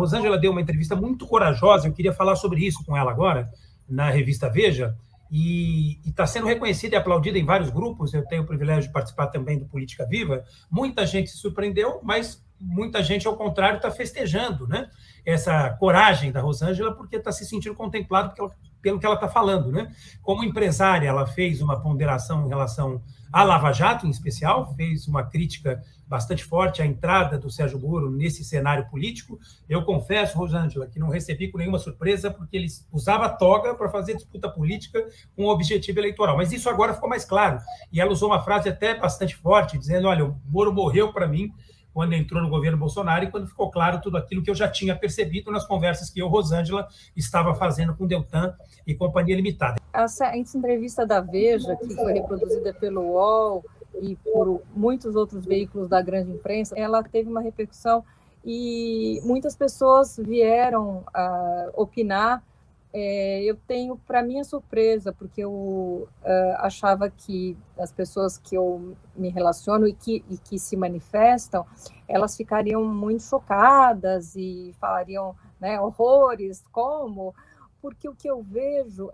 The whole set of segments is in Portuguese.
Rosângela deu uma entrevista muito corajosa, eu queria falar sobre isso com ela agora, na revista Veja, e está sendo reconhecida e aplaudida em vários grupos. Eu tenho o privilégio de participar também do Política Viva. Muita gente se surpreendeu, mas muita gente, ao contrário, está festejando, né, essa coragem da Rosângela, porque está se sentindo contemplado pelo que ela está falando, né? Como empresária, ela fez uma ponderação em relação à Lava Jato, em especial, fez uma crítica bastante forte à entrada do Sérgio Moro nesse cenário político. Eu confesso, Rosângela, que não recebi com nenhuma surpresa, porque ele usava toga para fazer disputa política com um objetivo eleitoral. Mas isso agora ficou mais claro. E ela usou uma frase até bastante forte, dizendo: olha, o Moro morreu para mim quando entrou no governo Bolsonaro e quando ficou claro tudo aquilo que eu já tinha percebido nas conversas que eu, Rosângela, estava fazendo com Deltan e Companhia Limitada. Essa entrevista da Veja, que foi reproduzida pelo UOL e por muitos outros veículos da grande imprensa, ela teve uma repercussão e muitas pessoas vieram a opinar. Eu tenho, para minha surpresa, porque eu achava que as pessoas que eu me relaciono e que se manifestam, elas ficariam muito chocadas e falariam, né, horrores, como... Porque o que eu vejo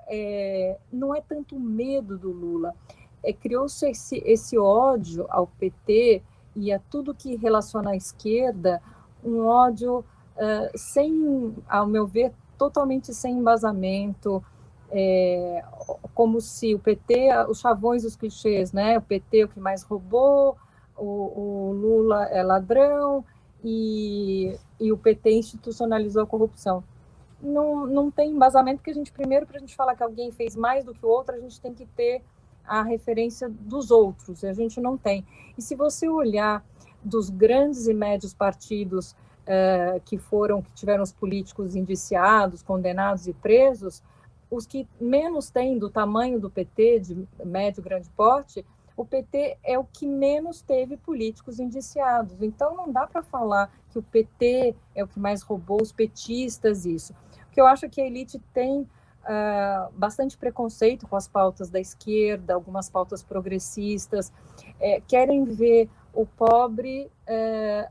não é tanto medo do Lula, criou-se esse ódio ao PT e a tudo que relaciona à esquerda, um ódio sem, ao meu ver, totalmente sem embasamento, como se o PT, os chavões dos clichês, né? O PT é o que mais roubou, o Lula é ladrão e o PT institucionalizou a corrupção. Não tem embasamento, porque primeiro, para a gente falar que alguém fez mais do que o outro, a gente tem que ter a referência dos outros, e a gente não tem. E se você olhar dos grandes e médios partidos que tiveram os políticos indiciados, condenados e presos, os que menos têm do tamanho do PT, de médio, grande porte, o PT é o que menos teve políticos indiciados. Então, não dá para falar que o PT é o que mais roubou, os petistas, isso. O que eu acho é que a elite tem bastante preconceito com as pautas da esquerda, algumas pautas progressistas, querem ver o pobre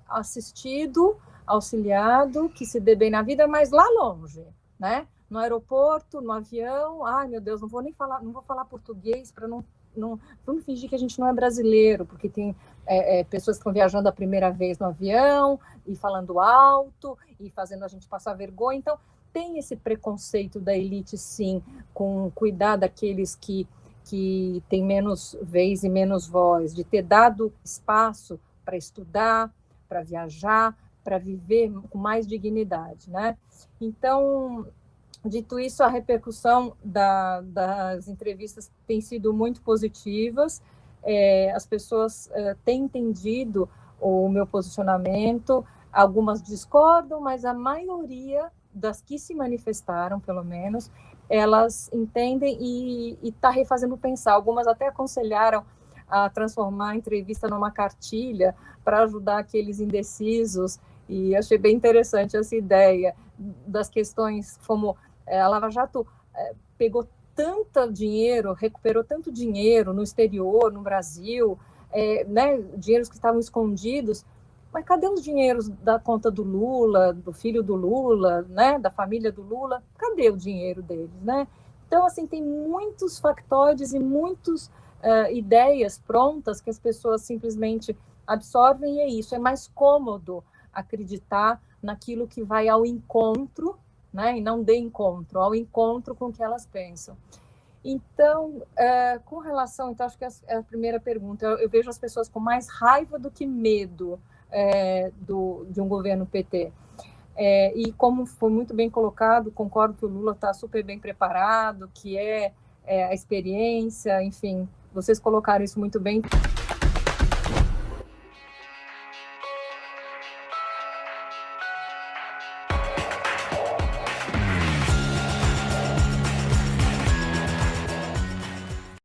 assistido, auxiliado, que se dê bem na vida, mas lá longe, né? No aeroporto, no avião, ai meu Deus, não vou falar português para não vamos fingir que a gente não é brasileiro, porque tem pessoas que estão viajando a primeira vez no avião e falando alto e fazendo a gente passar vergonha. Então, tem esse preconceito da elite, sim, com cuidar daqueles que têm menos vez e menos voz, de ter dado espaço para estudar, para viajar, para viver com mais dignidade, né? Então, dito isso, a repercussão das entrevistas tem sido muito positivas, as pessoas têm entendido o meu posicionamento, algumas discordam, mas a maioria das que se manifestaram, pelo menos, elas entendem e está refazendo pensar. Algumas até aconselharam a transformar a entrevista numa cartilha para ajudar aqueles indecisos, e achei bem interessante essa ideia das questões como a Lava Jato pegou tanto dinheiro, recuperou tanto dinheiro no exterior, no Brasil, né, dinheiros que estavam escondidos, mas cadê os dinheiros da conta do Lula, do filho do Lula, né, da família do Lula? Cadê o dinheiro deles, né? Então, assim, tem muitos factoides e muitas ideias prontas que as pessoas simplesmente absorvem, e é isso, é mais cômodo acreditar naquilo que vai ao encontro, né, e não de encontro, ao encontro com o que elas pensam. Então, com relação, então, acho que é a primeira pergunta, eu vejo as pessoas com mais raiva do que medo de um governo PT. E como foi muito bem colocado, concordo que o Lula está super bem preparado, que a experiência, enfim, vocês colocaram isso muito bem.